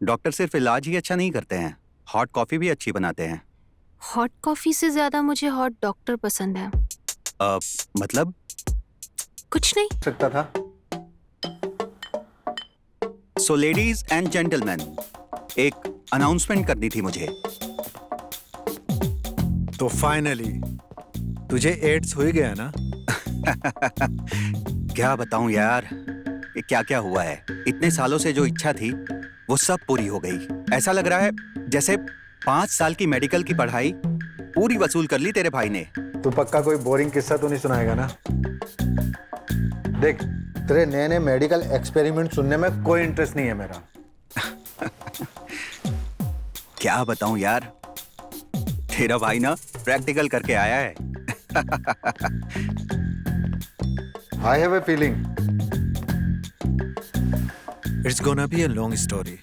Doctor सिर्फ इलाज ही अच्छा नहीं करते हैं, हॉट कॉफी भी अच्छी बनाते हैं। हॉट कॉफी से ज्यादा मुझे हॉट डॉक्टर पसंद है। मतलब? कुछ नहीं। सकता था। सो लेडीज एंड जेंटलमैन, एक अनाउंसमेंट करनी थी मुझे। तो फाइनली तुझे एड्स हो ही गया ना? क्या बताऊं यार, ये क्या क्या हुआ है। इतने सालों से जो इच्छा थी वो सब पूरी हो गई। ऐसा लग रहा है जैसे 5 साल की मेडिकल की पढ़ाई पूरी वसूल कर ली तेरे भाई ने। तू पक्का कोई बोरिंग किस्सा तो नहीं सुनाएगा ना? देख, तेरे नए नए मेडिकल एक्सपेरिमेंट सुनने में कोई इंटरेस्ट नहीं है मेरा। क्या बताऊं यार, तेरा भाई ना प्रैक्टिकल करके आया है। I have a feeling it's gonna be a long story.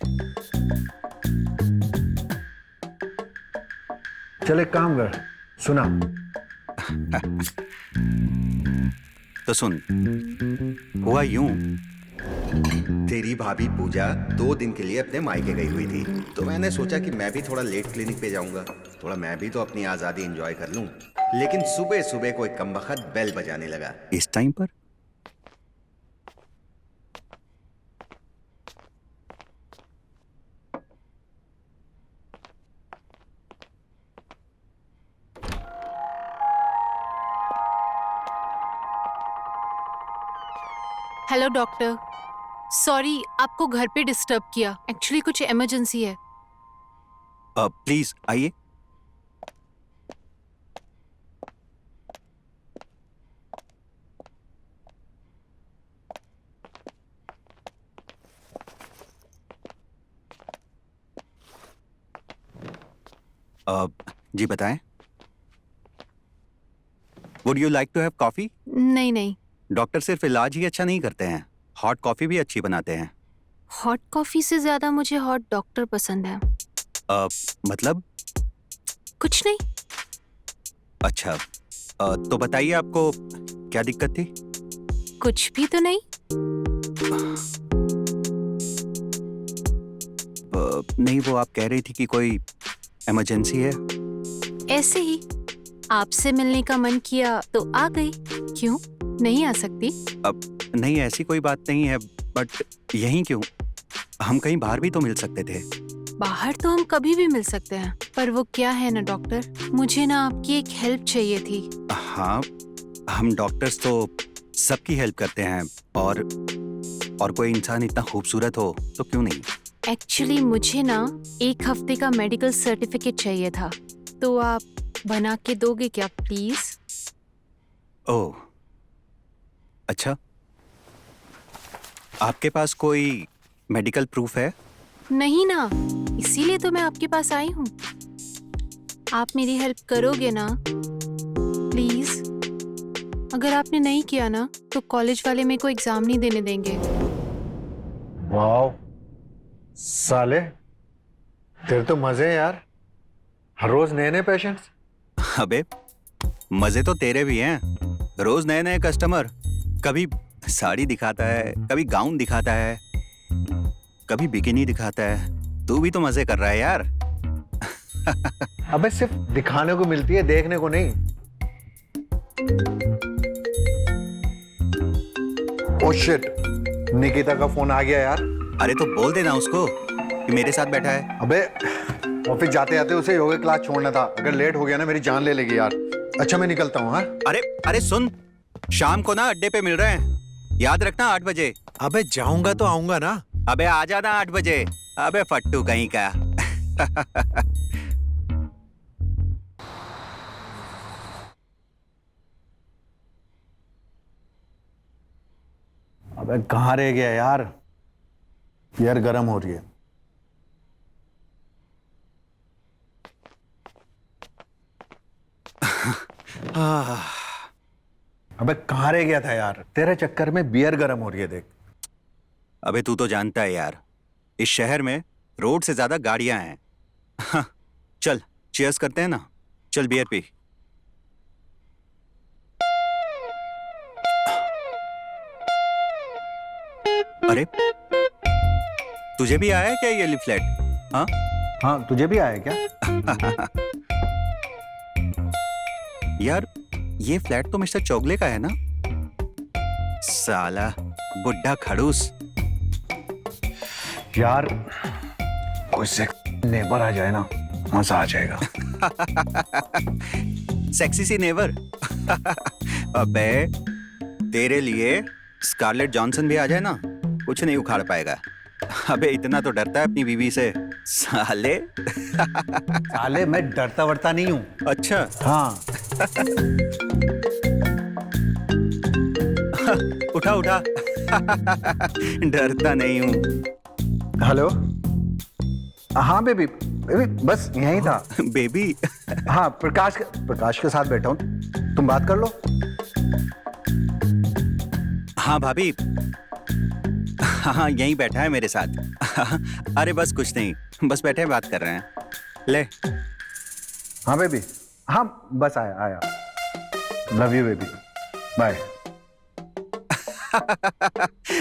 चल एक काम कर, सुना। तो सुन, हुआ यूं, तेरी भाभी पूजा 2 दिन के लिए अपने मायके गई हुई थी, तो मैंने सोचा कि मैं भी थोड़ा लेट क्लिनिक पे जाऊंगा, थोड़ा मैं भी तो अपनी आजादी एंजॉय कर लूं। लेकिन सुबह सुबह कोई कमबख्त बेल बजाने लगा। इस टाइम पर हेलो डॉक्टर, सॉरी आपको घर पे डिस्टर्ब किया। एक्चुअली कुछ इमरजेंसी है। प्लीज आइए। जी बताएं। Would you like to have coffee? नहीं नहीं, डॉक्टर सिर्फ इलाज ही अच्छा नहीं करते हैं, हॉट कॉफी भी अच्छी बनाते हैं। हॉट कॉफी से ज्यादा मुझे हॉट डॉक्टर पसंद है। मतलब? कुछ नहीं। अच्छा, तो बताइए आपको क्या दिक्कत थी? कुछ भी तो नहीं। नहीं, वो आप कह रही थी कि कोई इमरजेंसी है। ऐसे ही आपसे मिलने का मन किया तो आ गई। क्यों नहीं आ सकती? नहीं, ऐसी कोई बात नहीं है, बट यहीं क्यों? हम कहीं बाहर भी तो मिल सकते थे। बाहर तो हम कभी भी मिल सकते हैं, पर वो क्या है ना डॉक्टर, मुझे ना आपकी एक हेल्प चाहिए थी। हाँ, हम डॉक्टर्स तो सबकी हेल्प करते हैं, और कोई इंसान इतना खूबसूरत हो तो क्यों नहीं। एक्चुअली मुझे ना 1 हफ्ते का मेडिकल सर्टिफिकेट चाहिए था, तो आप बना के दोगे क्या प्लीज? ओह अच्छा, आपके पास कोई मेडिकल प्रूफ है? नहीं ना, इसीलिए तो मैं आपके पास आई हूँ। आप मेरी हेल्प करोगे ना प्लीज? अगर आपने नहीं किया ना तो कॉलेज वाले मेरे को एग्जाम नहीं देने देंगे। वाओ साले, तेरे तो मजे हैं यार, हर रोज नए नए पेशेंट्स। अबे मजे तो तेरे भी हैं, रोज नए नए कस्टमर। कभी साड़ी दिखाता है, कभी गाउन दिखाता है, कभी बिकिनी दिखाता है। तू भी तो मजे कर रहा है यार। अबे सिर्फ दिखाने को मिलती है, देखने को नहीं। ओह शिट, निकिता का फोन आ गया यार। अरे तो बोल देना उसको कि मेरे साथ बैठा है। अबे ऑफिस जाते जाते उसे योगा क्लास छोड़ना था, अगर लेट हो गया ना मेरी जान ले लेगी यार। अच्छा मैं निकलता हूँ। हाँ अरे अरे सुन, शाम को ना अड्डे पे मिल रहे हैं, याद रखना 8 बजे। अबे जाऊंगा तो आऊंगा ना। अबे आ जाना 8 बजे। अबे फट्टू कहीं का। अबे कहाँ रह गया यार, यार गर्म हो रही है। अबे कहाँ रह गया था यार, तेरे चक्कर में बियर गर्म हो रही है देख। अबे तू तो जानता है यार, इस शहर में रोड से ज्यादा गाड़ियां हैं। हाँ, चल चीयर्स करते हैं ना। चल बियर पी। अरे तुझे भी आया है क्या ये फ्लैट? हाँ हाँ, तुझे भी आया क्या? यार ये फ्लैट तो मिस्टर चौगले का है ना? साला बुड्ढा खड़ूस। यार कोई से नेबर आ जाए ना, मजा आ जाएगा। सेक्सी सी नेवर। अबे तेरे लिए स्कारलेट जॉनसन भी आ जाए ना, कुछ नहीं उखाड़ पाएगा। अबे इतना तो डरता है अपनी बीवी से साले। साले मैं डरता वरता नहीं हूँ। अच्छा हाँ उठा उठा। डरता नहीं हूँ। हेलो। हाँ बेबी, बेबी बस यहीं था। बेबी। हाँ प्रकाश के साथ बैठा हूँ, तुम बात कर लो। हाँ भाभी, हाँ यहीं बैठा है मेरे साथ। अरे बस कुछ नहीं, बस बैठे बात कर रहे हैं। ले। हाँ बेबी, हाँ बस आया। Love you baby, bye.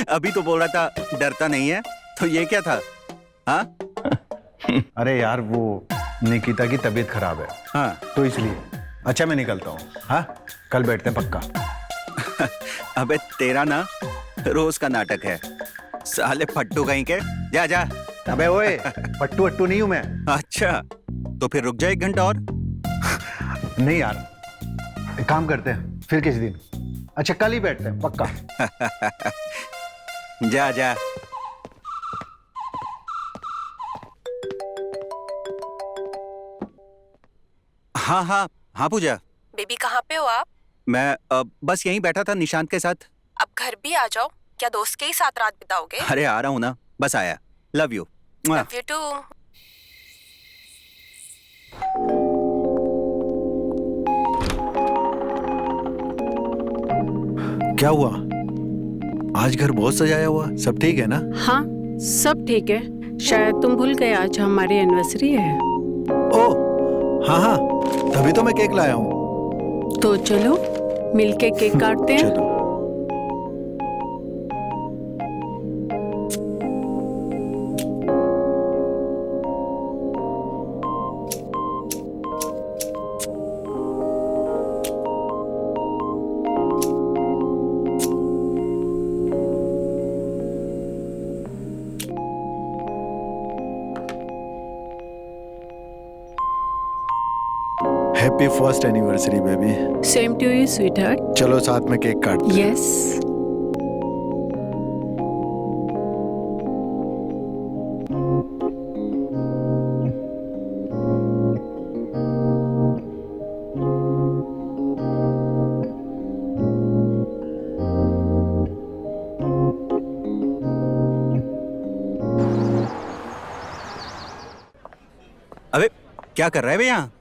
अभी तो बोल रहा था डरता नहीं है, तो ये क्या था? हाँ अरे यार वो निकिता की तबीयत खराब है, हाँ तो इसलिए। अच्छा मैं निकलता हूँ, हाँ कल बैठते हैं पक्का। अबे तेरा ना रोज का नाटक है, साले फट्टू कहीं के। जा जा। अबे ओए, पट्टू अट्टू नहीं हूं मैं। अच्छा तो फिर रुक जा 1 घंटा और। नहीं यार, एक काम करते हैं फिर किसी दिन। अच्छा कल ही बैठते हैं पक्का। जा जा। हाँ हाँ हाँ पूजा। बेबी कहाँ पे हो आप? मैं बस यहीं बैठा था निशांत के साथ। अब घर भी आ जाओ, क्या दोस्त के ही साथ रात बिताओगे? अरे आ रहा हूँ ना, बस आया। Love you. Love you too. क्या हुआ? आज घर बहुत सजाया हुआ, सब ठीक है ना? हाँ सब ठीक है। शायद तुम भूल गए आज हमारी एनिवर्सरी है। ओह हाँ, तभी तो मैं केक लाया हूँ। तो चलो मिलके केक काटते हैं। चलो। Happy first anniversary baby. Same to you sweetheart. चलो साथ में केक काटते हैं। यस। अबे क्या कर रहा है बे यहाँ?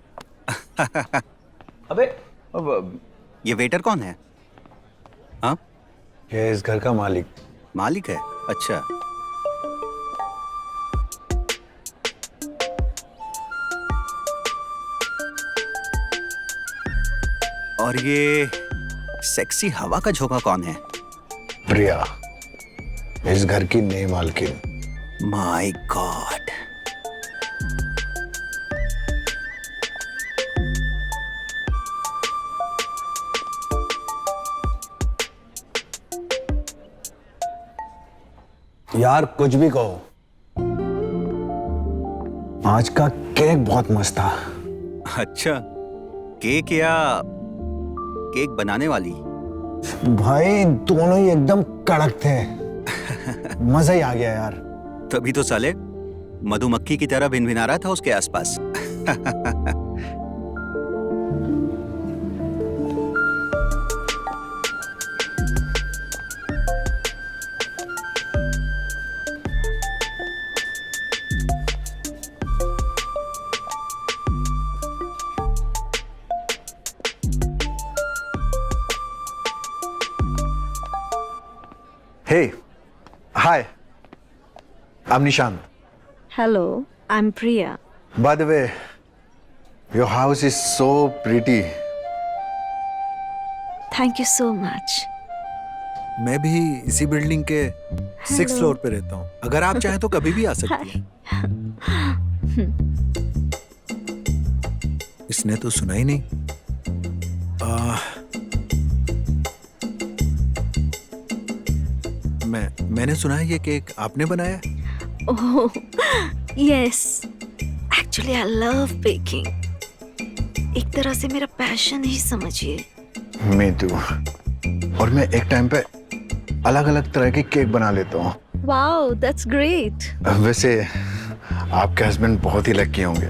अबे ये वेटर कौन है? हाँ ये इस घर का मालिक। मालिक है? अच्छा। और ये सेक्सी हवा का झोंका कौन है? प्रिया, इस घर की नई मालकिन। My God. यार कुछ भी कहो, आज का केक बहुत मस्त था। अच्छा केक या केक बनाने वाली? भाई दोनों ही एकदम कड़क थे। मजा ही आ गया यार। तभी तो साले मधुमक्खी की तरह भिनभिना रहा था उसके आसपास। Hey, hi. I'm Nishant. Hello, I'm Priya. By the way, your house is so pretty. Thank you so much. मैं भी इसी बिल्डिंग के 6th फ्लोर पे रहता हूँ। अगर आप चाहें तो कभी भी आ सकती हैं। इसने तो सुना ही नहीं। मैंने सुना है ये केक आपने बनाया है? Oh, yes. Actually, I love baking. एक तरह से मेरा पैशन ही समझिए। मैं तू और मैं एक टाइम पे अलग अलग तरह के केक बना लेता हूँ। Wow, that's great. वैसे आपके हस्बैंड बहुत ही लकी होंगे।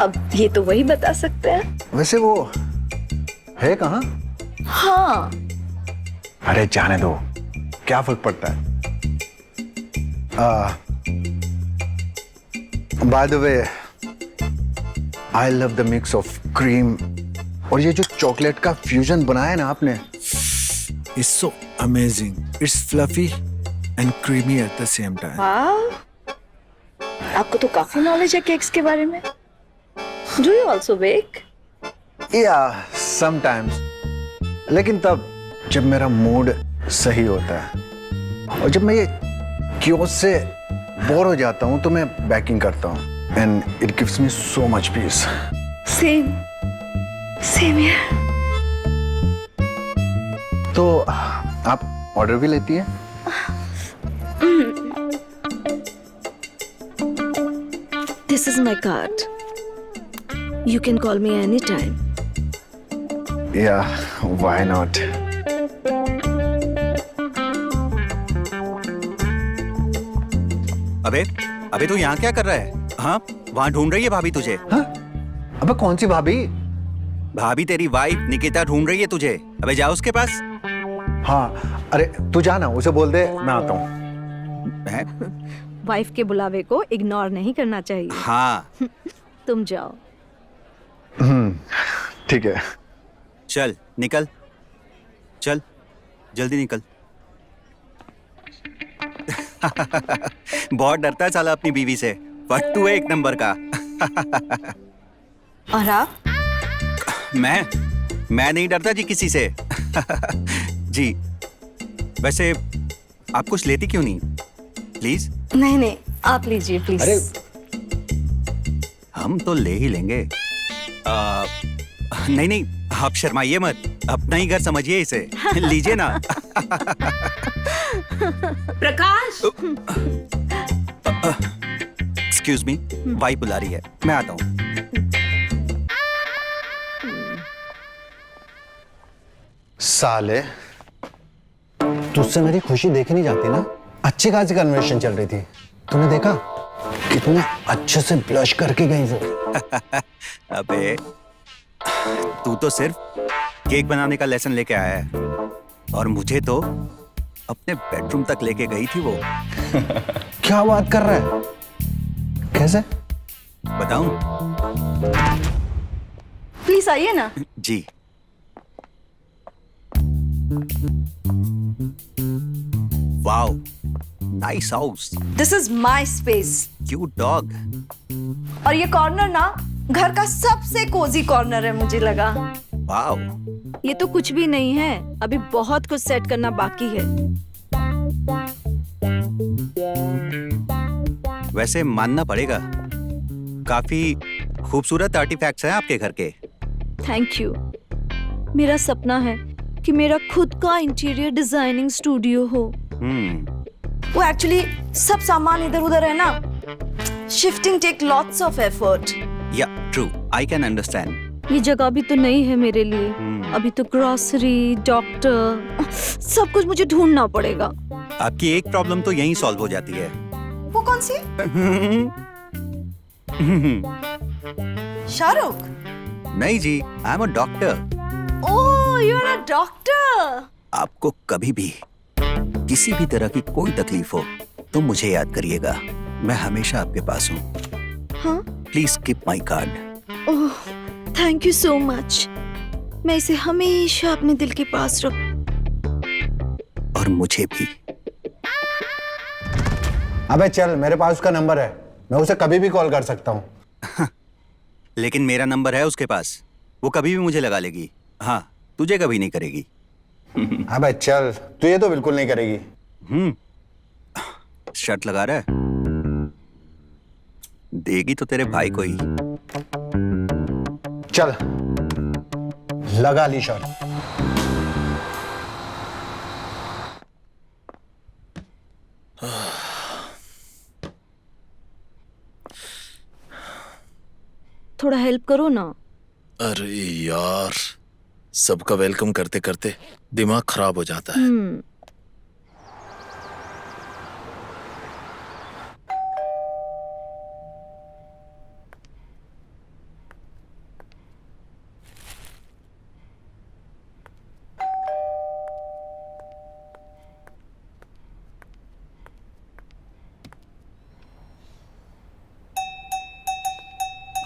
अब ये तो वही बता सकते हैं। वैसे वो है कहाँ? हाँ। अरे जाने दो, क्या फर्क पड़ता है? By the way, I love the mix of cream और ये जो चॉकलेट का फ्यूजन बनाया है ना आपने। It's so amazing. It's fluffy and creamy at the same time. वाह, आपको तो काफी नॉलेज है केक्स के बारे में। Do you also bake? Yeah, sometimes. लेकिन तब जब मेरा मूड सही होता है और जब मैं ये क्योस से बोर हो जाता हूँ तो मैं बेकिंग करता हूँ and it gives me so much peace. Same. Same here. तो आप ऑर्डर भी लेती हैं? This is my card. You can call me anytime. Yeah, why not? अबे तू यहाँ क्या कर रहा है? हाँ, वहाँ ढूंढ रही है भाभी तुझे। हाँ? अबे कौन सी भाभी? भाभी तेरी वाइफ निकिता ढूंढ रही है तुझे। अबे जा उसके पास। हाँ, अरे तू जाना, उसे बोल दे मैं आता हूँ। हैं? वाइफ के बुलावे को इग्नोर नहीं करना चाहिए। हाँ, तुम जाओ। ठीक है। चल निकल, चल जल्दी निकल। बहुत डरता है साला अपनी बीवी से। फट्टू है एक नंबर का। और आप? मैं नहीं डरता जी किसी से। जी, वैसे आप कुछ लेती क्यों नहीं? प्लीज। नहीं, आप लीजिए प्लीज। अरे हम तो ले ही लेंगे। नहीं, आप शर्माइए मत, अपना ही घर समझिए इसे। लीजिए ना। प्रकाश, एक्सक्यूज मी, वाइफ बुला रही है, मैं आता हूँ। साले, तुझसे मेरी खुशी देखी नहीं जाती ना। अच्छी खासी कन्वर्सेशन चल रही थी, तूने देखा कितने अच्छे से ब्लश करके गई वो। अबे तू तो सिर्फ केक बनाने का लेसन लेके आया है और मुझे तो अपने बेडरूम तक लेके गई थी वो। क्या बात कर रहा है? कैसे? बताऊं? प्लीज आइए ना। जी। Wow, nice house, this is my space. Cute dog. और ये कॉर्नर ना घर का सबसे कोजी कॉर्नर है मुझे लगा। वाओ, ये तो कुछ भी नहीं है, अभी बहुत कुछ सेट करना बाकी है। वैसे मानना पड़ेगा, काफी खूबसूरत आर्टिफैक्ट्स हैं आपके घर के। Thank you. मेरा सपना है कि मेरा खुद का इंटीरियर डिजाइनिंग स्टूडियो हो। वो एक्चुअली सब सामान इधर उधर है ना, shifting take lots of effort. Yeah true, I can understand. ये जगह भी तो नहीं है मेरे लिए। अभी तो ग्रोसरी, डॉक्टर, सब कुछ मुझे ढूंढना पड़ेगा। आपकी एक प्रॉब्लम तो यहीं सॉल्व हो जाती है। वो कौन सी? शाहरुख? नहीं जी, I am a doctor. Oh, you are a doctor. आपको कभी भी किसी भी तरह की कोई तकलीफ हो तो मुझे याद करिएगा, मैं हमेशा आपके पास हूँ। हाँ? Please keep my card. Oh, thank you so much. मैं इसे हमेशा अपने दिल के पास रख। और मुझे भी। अबे चल, मेरे पास उसका नंबर है, मैं उसे कभी भी कॉल कर सकता हूँ। लेकिन मेरा नंबर है उसके पास, वो कभी भी मुझे लगा लेगी। हाँ, तुझे कभी नहीं करेगी। हाँ भाई चल, तू ये तो बिल्कुल नहीं करेगी। शर्त लगा रहा है? देगी तो तेरे भाई को ही। चल लगा ली शर्त। थोड़ा हेल्प करो ना। अरे यार, सबका वेलकम करते करते दिमाग खराब हो जाता है।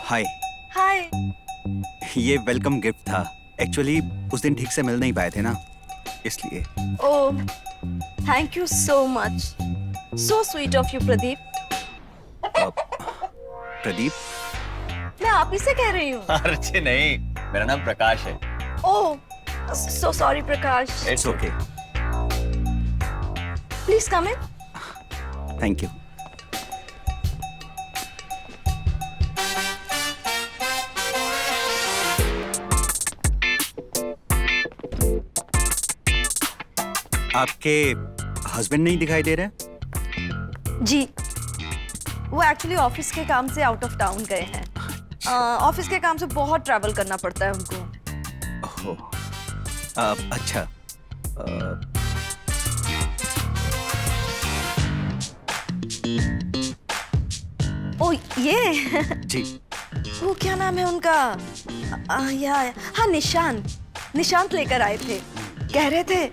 हाय। हाय। ये वेलकम गिफ्ट था। एक्चुअली उस दिन ठीक से मिल नहीं पाए थे ना, इसलिए। Oh, thank you so much. So sweet of you Pradeep. Pradeep? मैं आप ही से कह रही हूँ। अर्चे नहीं, मेरा नाम प्रकाश है। Oh, so sorry Prakash. It's okay. Please come in. Thank you. आपके हस्बैंड नहीं दिखाई दे रहे? जी, वो एक्चुअली ऑफिस के काम से आउट ऑफ टाउन गए हैं। ऑफिस के काम से बहुत ट्रैवल करना पड़ता है उनको। अच्छा। ओ ये जी। वो क्या नाम है उनका? हाँ, निशांत लेकर आए थे। कह रहे थे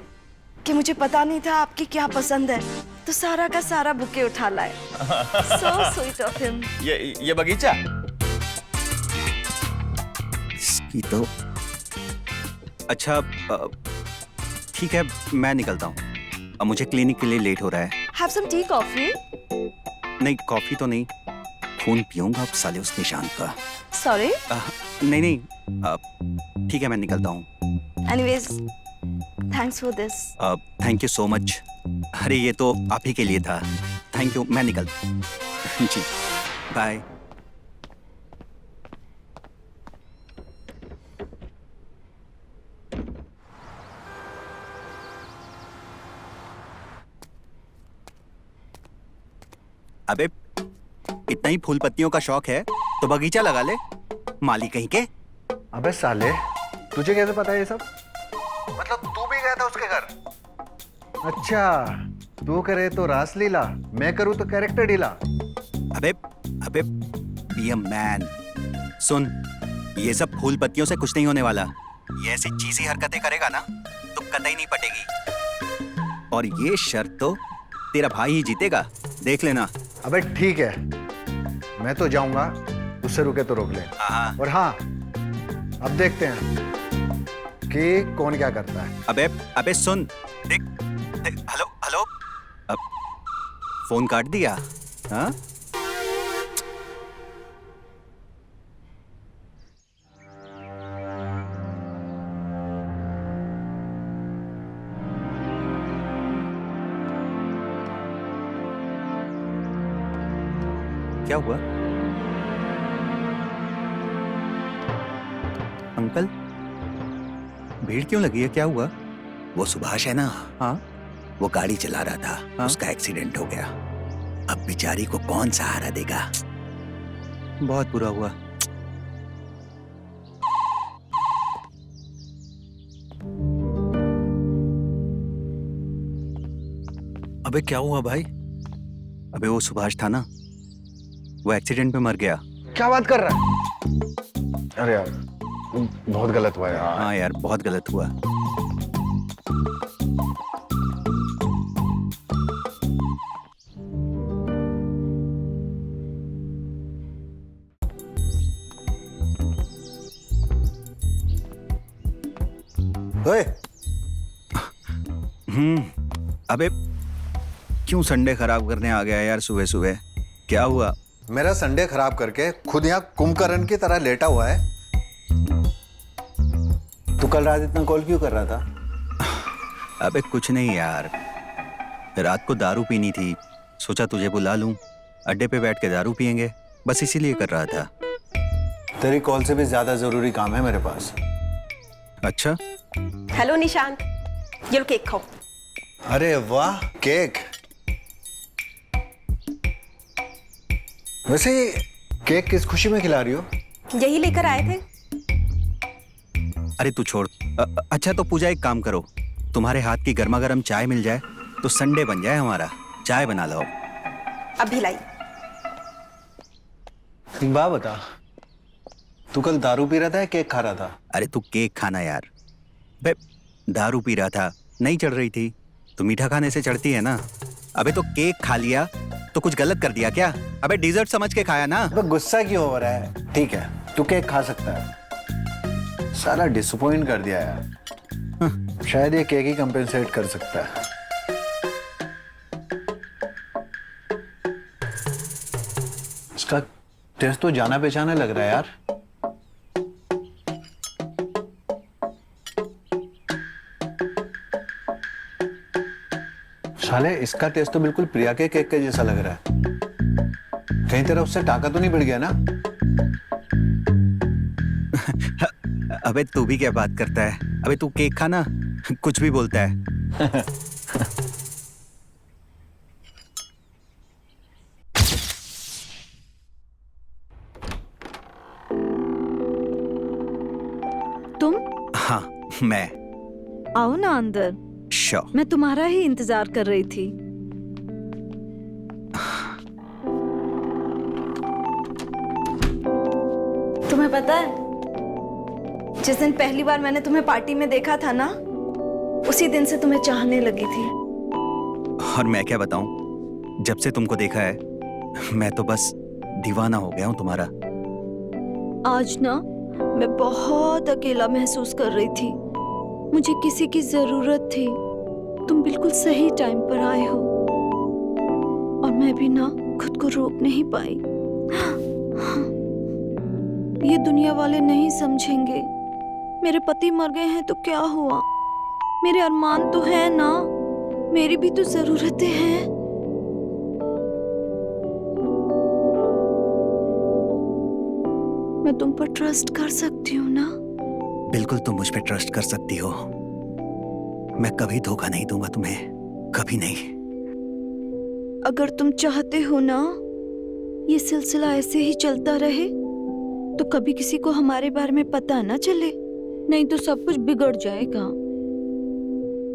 कि मुझे पता नहीं था आपकी क्या पसंद है, तो सारा का सारा बुके उठा लाए। So sweet of him. ये बगीचा? इसकी तो अच्छा। ठीक है, मैं निकलता हूँ। अब मुझे क्लिनिक के लिए लेट हो रहा है। Have some tea, coffee? नहीं, कॉफी तो नहीं। खून पीऊंगा अब साले उस निशान का। Sorry. नहीं, ठीक है, मैं निकलता हूँ। Anyways, thanks for this. Thank you so much. अरे ये तो आप ही के लिए था। थैंक यू, मैं निकलता हूँ। जी, बाय। अबे इतना ही फूल पत्तियों का शौक है तो बगीचा लगा ले, माली कहीं के। अबे साले, तुझे कैसे पता है ये सब? मतलब तू भी गया था उसके घर? अच्छा, तू करे तो रासलीला, मैं करूँ तो कैरेक्टर ढीला। अबे बी अ मैन। सुन, ये सब फूल पत्तियों से कुछ नहीं होने वाला। ये ऐसी चीज़ी हरकतें करेगा ना तो कतई नहीं पटेगी। और ये शर्त तो तेरा भाई ही जीतेगा, देख लेना। अबे ठीक है, मैं तो जाऊंगा, उससे रुके तो रोक ले। हाँ। और हाँ, अब देखते हैं कि कौन क्या करता है। अबे सुन, देख, हेलो। अब फोन काट दिया। हाँ? क्या हुआ? अंकल, भीड़ क्यों लगी है? क्या हुआ? वो सुभाष है ना, हाँ। वो गाड़ी चला रहा था, हाँ? उसका एक्सीडेंट हो गया। अब बेचारी को कौन सहारा देगा? बहुत बुरा हुआ। अबे क्या हुआ भाई? अबे वो सुभाष था ना, वो एक्सीडेंट में मर गया। क्या बात कर रहा है? अरे यार, बहुत गलत हुआ यार। हाँ यार, बहुत गलत हुआ। ओए, अबे क्यों संडे खराब करने आ गया यार सुबह सुबह? क्या हुआ? मेरा संडे खराब करके खुद यहाँ कुंभकर्ण की तरह लेटा हुआ है, तू कल रात इतना कॉल क्यों कर रहा था? अबे कुछ नहीं यार, रात को दारू पीनी थी, सोचा तुझे बुला लूं, अड्डे पे बैठ के दारू पियेंगे, बस इसीलिए कर रहा था। तेरी कॉल से भी ज्यादा जरूरी काम है मेरे पास। अच्छा, हेलो निशांत, ये लो केक खाओ। अरे वाह, केक। वैसे केक किस खुशी में खिला रही हो? यही लेकर आए थे। अरे तू छोड़। अच्छा तो पूजा एक काम करो, तुम्हारे हाथ की गर्मा गर्म चाय मिल जाए तो संडे बन जाए हमारा, चाय बना लो। अभी लाई। एक बात बता, तू कल दारू पी रहा था या केक खा रहा था? अरे तू केक खाना यार। बे दारू पी रहा था, नहीं चढ़ रही थी, तो मीठा खाने से चढ़ती है ना। अबे तो केक खा लिया तो कुछ गलत कर दिया क्या? अबे डिजर्ट समझ के खाया ना। अबे गुस्सा क्यों हो रहा है? ठीक है, तू केक खा सकता है। सारा डिसअपॉइंट कर दिया यार। शायद ये केक ही कंपेंसेट कर सकता है। इसका टेस्ट तो जाना पहचाना लग रहा है यार। साले इसका टेस्ट तो बिल्कुल प्रिया के केक के जैसा लग रहा है। कहीं तेरा उससे टाका तो नहीं बढ़ गया ना? अबे तू भी क्या बात करता है? अबे तू केक खाना, कुछ भी बोलता है। तुम हाँ मैं। आओ ना अंदर, श्योर। मैं तुम्हारा ही इंतजार कर रही थी। तुम्हें पता है, जिस दिन पहली बार मैंने तुम्हें पार्टी में देखा था ना, उसी दिन से तुम्हें चाहने लगी थी। और मैं क्या बताऊं, जब से तुमको देखा है मैं तो बस दीवाना हो गया हूं तुम्हारा। आज ना मैं बहुत अकेला महसूस कर रही थी, मुझे किसी की जरूरत थी। तुम बिल्कुल सही टाइम पर आए हो और मैं भी ना खुद को रोक नहीं पाई। ये दुनिया वाले नहीं समझेंगे, मेरे पति मर गए हैं तो क्या हुआ, मेरे अरमान तो है ना, मेरी भी तो जरूरतें हैं। मैं तुम पर ट्रस्ट कर सकती हूँ ना? बिल्कुल तुम मुझ पे ट्रस्ट कर सकती हो, मैं कभी धोखा नहीं दूंगा तुम्हें, कभी नहीं। अगर तुम चाहते हो ना ये सिलसिला ऐसे ही चलता रहे तो कभी किसी को हमारे बारे में पता ना चले, नहीं तो सब कुछ बिगड़ जाएगा।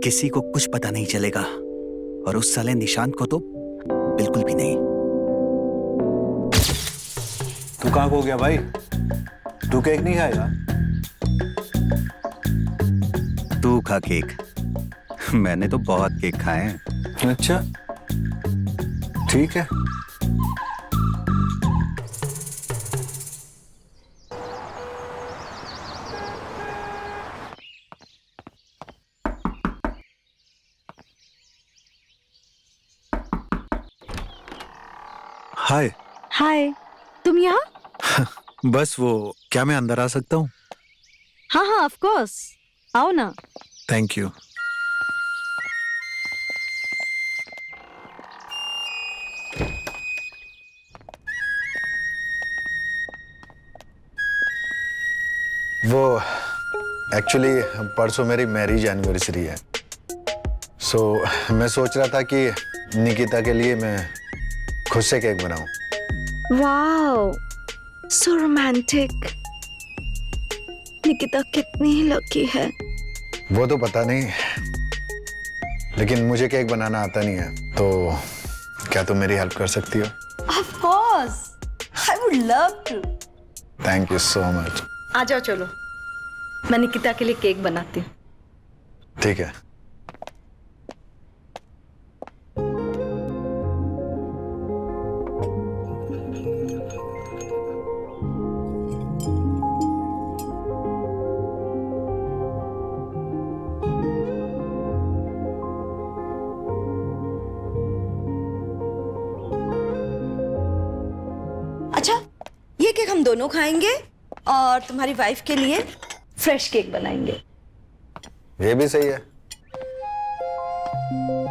किसी को कुछ पता नहीं चलेगा और उस साले निशांत को तो बिल्कुल भी नहीं। तू कहाँ खो गया भाई? तू केक नहीं खाएगा? तू खा केक, मैंने तो बहुत केक खाए हैं। अच्छा ठीक है। हाय। हाय, तुम यहाँ? बस वो, क्या मैं अंदर आ सकता हूँ? हाँ हाँ ऑफ कोर्स, आओ ना। Thank you. वो एक्चुअली परसों मेरी मैरिज एनिवर्सरी है, सो मैं सोच रहा था कि निकिता के लिए मैं खुद से केक बनाऊं। Wow, so romantic. निकिता कितनी ही लकी है। वो तो पता नहीं, लेकिन मुझे केक बनाना आता नहीं है, तो क्या तुम मेरी हेल्प कर सकती हो? Of course, I would love to. Thank you so much. आ जाओ, चलो मैं निकिता के लिए केक बनाती हूँ। ठीक है। अच्छा, ये केक हम दोनों खाएंगे और तुम्हारी वाइफ के लिए फ्रेश केक बनाएंगे। ये भी सही है।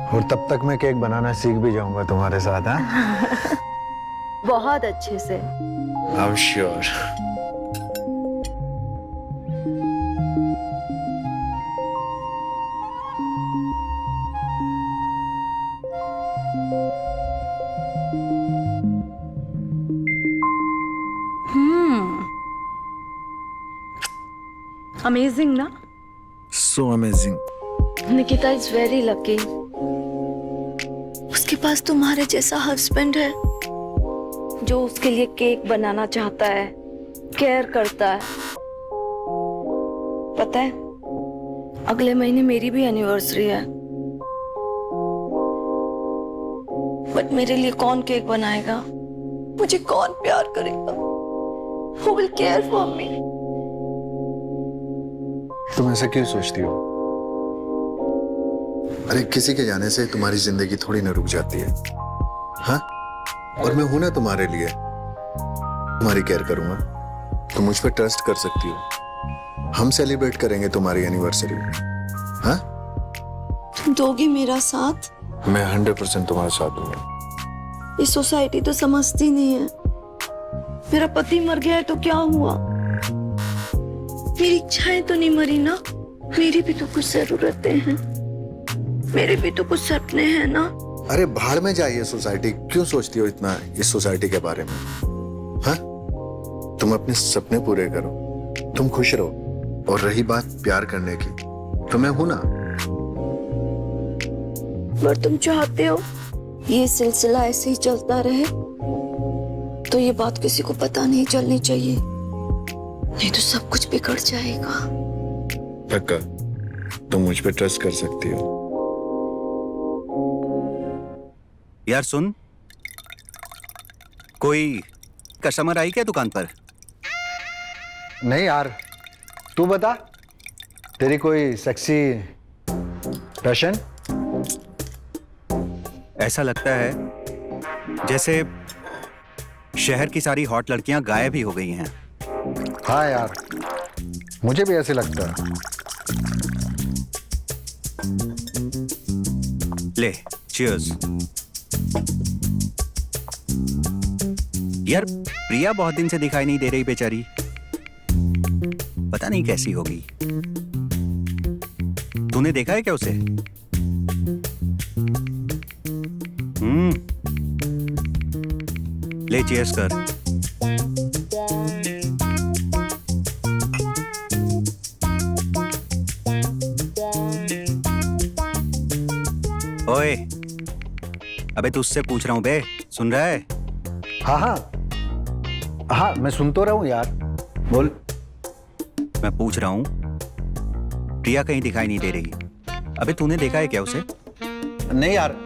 और तब तक मैं केक बनाना सीख भी जाऊंगा तुम्हारे साथ। हाँ, बहुत अच्छे से। I am sure. अमेजिंग ना? So amazing. Nikita is very lucky. उसके पास तुम्हारे जैसा हस्बैंड है जो उसके लिए केक बनाना चाहता है, केयर करता है। पता है, अगले महीने मेरी भी एनिवर्सरी है, बट मेरे लिए कौन केक बनाएगा? मुझे कौन प्यार करेगा? Who will care for me? तुम ऐसा क्यों सोचती हो? अरे किसी के जाने से तुम्हारी जिंदगी थोड़ी ना रुक जाती है। हाँ, और मैं हूं ना तुम्हारे लिए, तुम्हारी केयर करूंगा। तुम मुझ पर ट्रस्ट कर सकती हो। हम सेलिब्रेट करेंगे तुम्हारी एनिवर्सरी। हाँ, तुम दोगे मेरा साथ? मैं 100% तुम्हारे साथ दूंगा। ये सोसाइटी तो समझती नहीं है। मेरा पति मर गया है तो क्या हुआ? मेरी इच्छाएं तो नहीं मरी ना? मेरी भी तो कुछ जरूरतें हैं, मेरे भी तो कुछ सपने हैं ना? अरे भाड़ में जाइए सोसाइटी, क्यों सोचती हो इतना इस सोसाइटी के बारे में? हाँ, तुम अपने सपने पूरे करो, तुम खुश रहो। और रही बात प्यार करने की, तो मैं हूं ना। पर तुम चाहते हो ये सिलसिला ऐसे ही चलता रहे? तो ये बात किसी को पता नहीं चलनी चाहिए, नहीं तो सब कुछ बिगड़ जाएगा। पक्का तुम मुझ पे ट्रस्ट कर सकती हो। यार सुन, कोई कस्टमर आई क्या दुकान पर? नहीं यार, तू बता, तेरी कोई सेक्सी पैशन? ऐसा लगता है जैसे शहर की सारी हॉट लड़कियां गायब ही हो गई हैं। हाँ यार, मुझे भी ऐसे लगता है। ले, चीयर्स। यार प्रिया बहुत दिन से दिखाई नहीं दे रही बेचारी, पता नहीं कैसी होगी। तूने देखा है क्या उसे? ले चीयर्स कर। ओए, अबे तुझसे पूछ रहा हूं बे, सुन रहा है? हाँ हाँ हाँ, मैं सुन तो रहा हूँ यार, बोल। मैं पूछ रहा हूं, प्रिया कहीं दिखाई नहीं दे रही। अबे तूने देखा है क्या उसे? नहीं यार,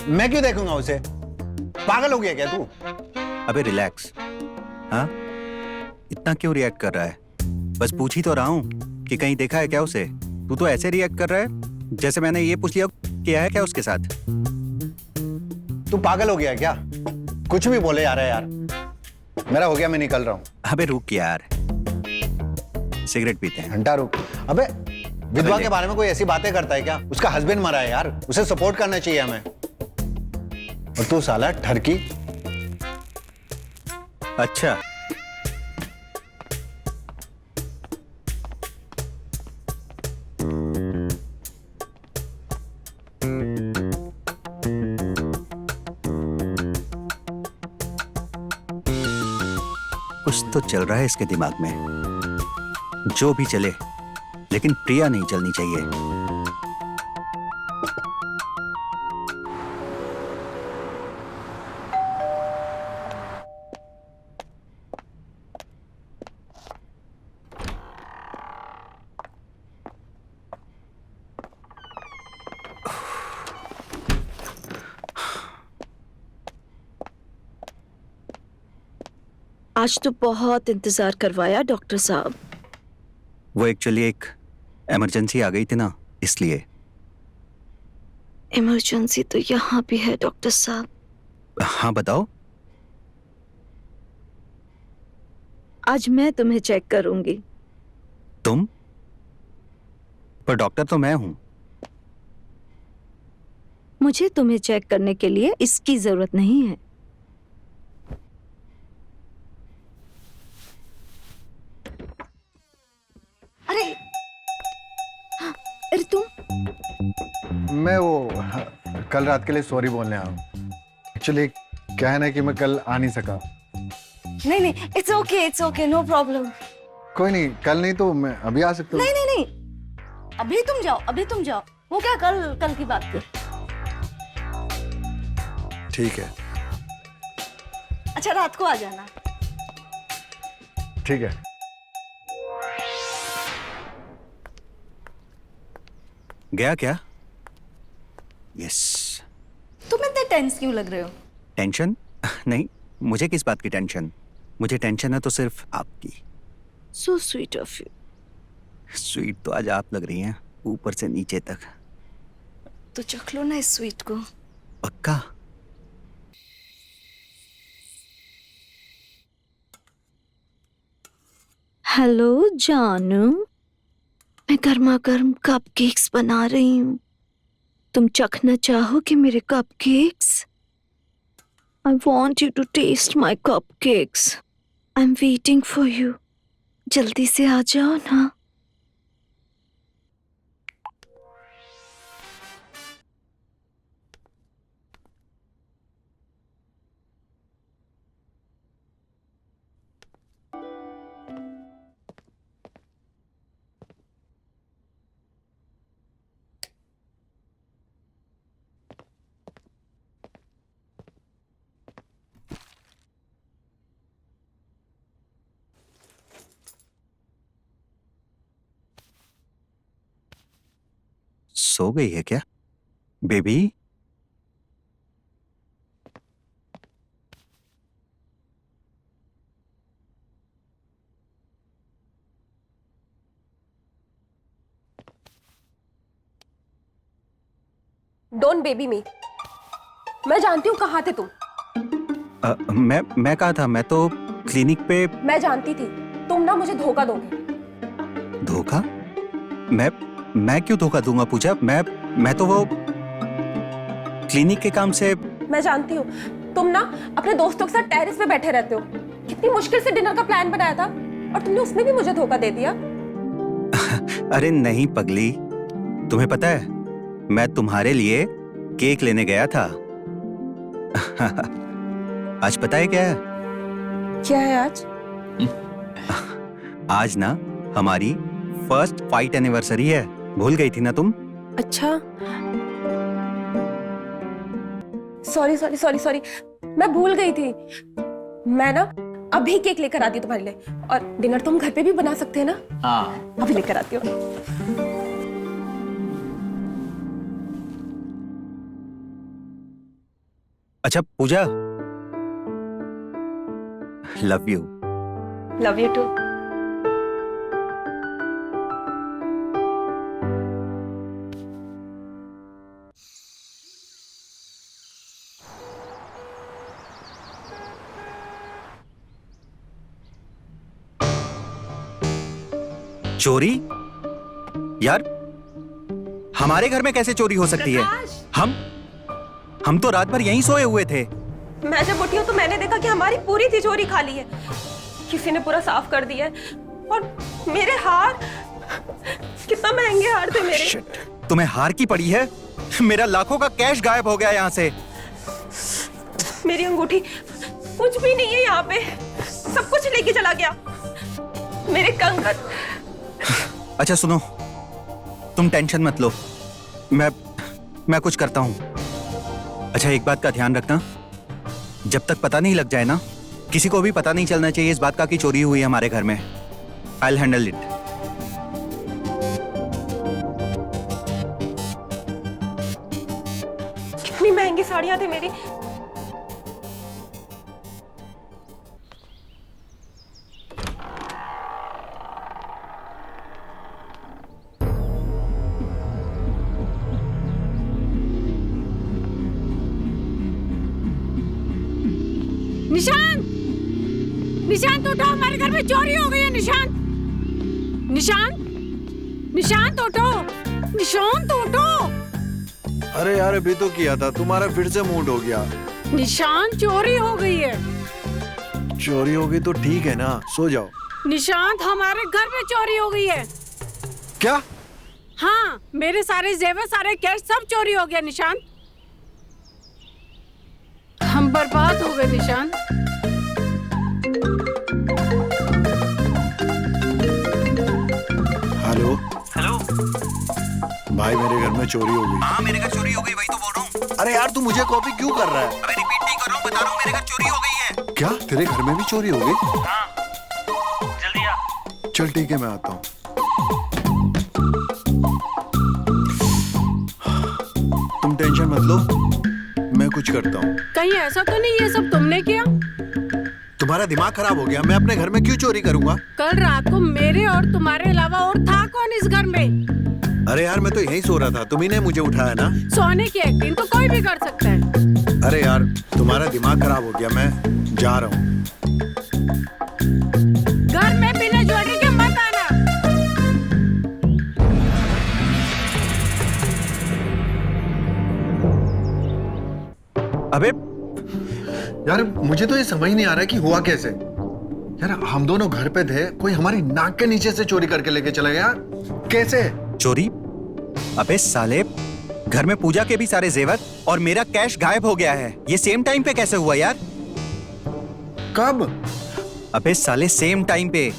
मैं क्यों देखूंगा उसे? पागल हो गया क्या तू? अबे रिलैक्स। हाँ, इतना क्यों रिएक्ट कर रहा है? बस पूछ ही तो रहा हूं कि कहीं देखा है क्या उसे। तू तो ऐसे रिएक्ट कर रहा है जैसे मैंने ये पूछ लिया किया है क्या उसके साथ। तू पागल हो गया क्या? कुछ भी बोले जा रहा है यार। मेरा हो गया, मैं निकल रहा हूँ। अबे रुक यार, सिगरेट पीते हैं। घंटा रुक। अबे विधवा ले। के बारे में कोई ऐसी बातें करता है क्या? उसका हस्बैंड मरा है यार, उसे सपोर्ट करना चाहिए हमें। और तू साला ठरकी। अच्छा, कुछ तो चल रहा है इसके दिमाग में। जो भी चले, लेकिन प्रिया नहीं चलनी चाहिए। आज तो बहुत इंतजार करवाया डॉक्टर साहब। वो एक्चुअली एक इमरजेंसी आ गई थी ना, इसलिए। इमरजेंसी तो यहाँ भी है डॉक्टर साहब। हाँ बताओ। आज मैं तुम्हें चेक करूंगी। तुम? पर डॉक्टर तो मैं हूं। मुझे तुम्हें चेक करने के लिए इसकी जरूरत नहीं है। अरे अरे तुम। मैं वो कल रात के लिए सॉरी बोलने आया हूँ। एक्चुअली क्या है ना कि मैं कल आ नहीं सका। नहीं नहीं, इट्स ओके, नो प्रॉब्लम। कोई नहीं, कल नहीं तो मैं अभी आ सकता हूँ। नहीं नहीं नहीं, अभी तुम जाओ। वो क्या कल की बात थी। ठीक है। अच्छा, रात को आ जाना। ठीक है। गया क्या? यस। तुम इतने टेंस क्यों लग रहे हो? टेंशन? नहीं, मुझे किस बात की टेंशन? मुझे टेंशन है तो सिर्फ आपकी। सो स्वीट ऑफ यू। स्वीट तो आज आप लग रही हैं, ऊपर से नीचे तक। तो चख लो ना इस स्वीट को। पक्का? हेलो जानू, मैं गर्मा गर्म कपकेक्स बना रही हूँ। तुम चखना चाहोगे मेरे cupcakes? I want you to taste my cupcakes. I'm waiting for you. जल्दी से आ जाओ ना। सो गई है क्या बेबी? डोंट बेबी मी। मैं जानती हूँ कहाँ थे तुम। मैं कहा था, मैं तो क्लिनिक पे। मैं जानती थी तुम ना मुझे धोखा दोगे। धोखा? मैं क्यों धोखा दूंगा पूजा? मैं तो वो क्लिनिक के काम से। मैं जानती हूँ तुम ना अपने दोस्तों के साथ टेरेस पे बैठे रहते हो। कितनी मुश्किल से डिनर का प्लान बनाया था और तुमने उसमें भी मुझे धोखा दे दिया। अरे नहीं पगली, तुम्हें पता है मैं तुम्हारे लिए केक लेने गया था। आज पता है क्या है? क्या है आज? आज ना हमारी फर्स्ट फाइट एनिवर्सरी है। भूल गई थी ना तुम? अच्छा, सॉरी, मैं भूल गई थी। मैं ना अभी केक लेकर आती हूँ तुम्हारे लिए, और डिनर तुम घर पे भी बना सकते हैं ना? हाँ। अभी लेकर आती हूँ। अच्छा Pooja, love you. Love you too. चोरी? यार हमारे घर में कैसे चोरी हो सकती है? हम तो रात भर यहीं सोए हुए थे। मैं जब उठी हूँ तो मैंने देखा कि हमारी पूरी तिजोरी खाली है। किसी ने पूरा साफ कर दिया है। और मेरे हार, कितना महंगे हार थे मेरे। Shit. तुम्हें हार की पड़ी है? मेरा लाखों का कैश गायब हो गया यहाँ से। मेरी अंगूठी, कुछ भी नहीं है यहाँ पे। सब कुछ लेके चला गया। मेरे कंगन। अच्छा सुनो, तुम टेंशन मत लो, मैं कुछ करता हूँ। अच्छा एक बात का ध्यान रखना, जब तक पता नहीं लग जाए ना, किसी को भी पता नहीं चलना चाहिए इस बात का कि चोरी हुई है हमारे घर में। I'll handle it. कितनी महंगी साड़ियां थी मेरी। निशांत उठो, हमारे घर में चोरी हो गई है। निशांत, निशांत उठो, निशांत उठो। अरे यार अभी तो किया था, तुम्हारा फिर से मूड हो गया। निशांत चोरी हो गई है। चोरी हो गई तो ठीक है ना, सो जाओ। निशांत हमारे घर में चोरी हो गई है। क्या? हाँ, मेरे सारे जेवर, सारे कैश सब चोरी हो गया निशांत। हम बर्बाद हो गए निशांत। Hello hello. भाई, मेरे घर में चोरी हो गई। हाँ मेरे घर चोरी हो गई, वही तो बोल रहा हूँ। अरे यार तू मुझे कॉपी क्यों कर रहा है? अबे रिपीट नहीं कर रहा हूँ, बता रहा हूँ मेरे घर चोरी हो गई है। क्या तेरे घर में भी चोरी हो गई? हाँ जल्दी आ। चल ठीक है, मैं आता हूँ। तुम टेंशन मत लो, मैं कुछ करता हूँ। कहीं ऐसा तो नहीं ये सब तुमने किया? तुम्हारा दिमाग खराब हो गया? मैं अपने घर में क्यों चोरी करूंगा? कल रात को मेरे और तुम्हारे अलावा और था कौन इस घर में? अरे यार मैं तो यहीं सो रहा था, तुम्ही ने मुझे उठाया ना। सोने की एक्टिंग तो कोई भी कर सकता है। अरे यार तुम्हारा दिमाग खराब हो गया, मैं जा रहा हूँ। घर में बिना ज्वेलरी के मत आना। अबे यार मुझे तो ये समझ नहीं आ रहा कि हुआ कैसे। यार हम दोनों घर पे थे, कोई हमारी नाक के नीचे से चोरी करके लेके चला गया। कैसे चोरी? अबे साले, घर में पूजा के भी सारे जेवर और मेरा कैश गायब हो गया है। ये सेम टाइम पे कैसे हुआ यार? कब? अबे साले सेम टाइम पे,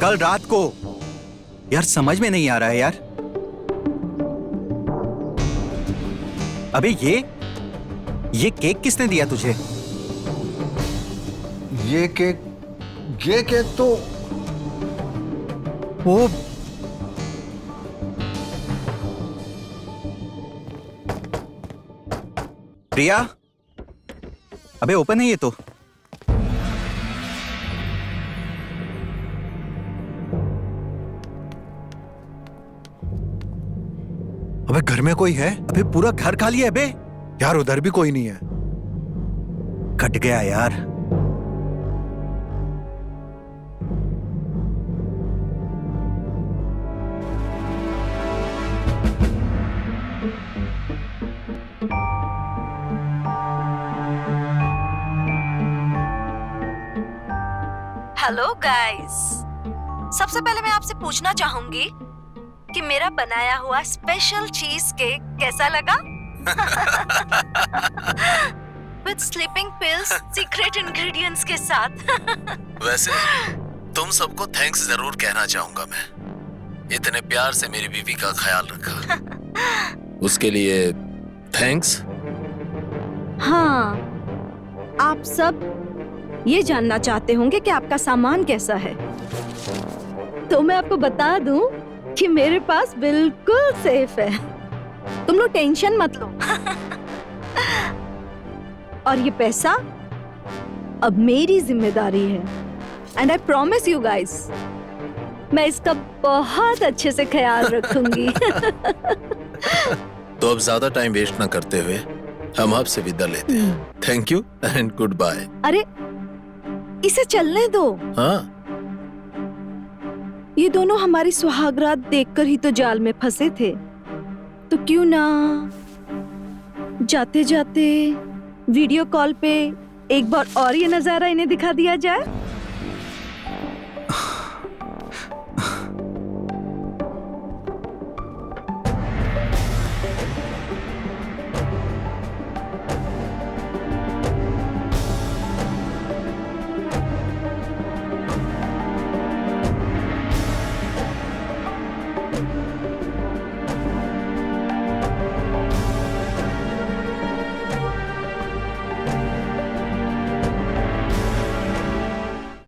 कल रात को। यार समझ में नहीं आ रहा है यार। अबे ये केक किसने दिया तुझे? ये केक तो ओ प्रिया, अबे ओपन है ये तो। अबे घर में कोई है? अबे पूरा घर खाली है बे। यार उधर भी कोई नहीं है। कट गया यार। हेलो गाइस, सबसे पहले मैं आपसे पूछना चाहूंगी कि मेरा बनाया हुआ स्पेशल चीज केक कैसा लगा? With sleeping pills, secret ingredients के साथ। वैसे तुम सबको थैंक्स जरूर कहना चाहूंगा मैं। इतने प्यार से मेरी बीवी का ख्याल रखा, उसके लिए थैंक्स। हाँ, आप सब ये जानना चाहते होंगे कि आपका सामान कैसा है, तो मैं आपको बता दूं कि मेरे पास बिल्कुल सेफ है। तुम लोग टेंशन मत लो। और ये पैसा अब मेरी जिम्मेदारी है। And I promise you guys, मैं इसका बहुत अच्छे से ख्याल रखूंगी। तो अब ज्यादा टाइम वेस्ट न करते हुए हम आपसे विदा लेते हैं। Thank you and goodbye. अरे इसे चलने दो। हाँ, ये दोनों हमारी सुहागरात देखकर ही तो जाल में फंसे थे, तो क्यों ना जाते जाते वीडियो कॉल पे एक बार और ये नजारा इन्हें दिखा दिया जाए।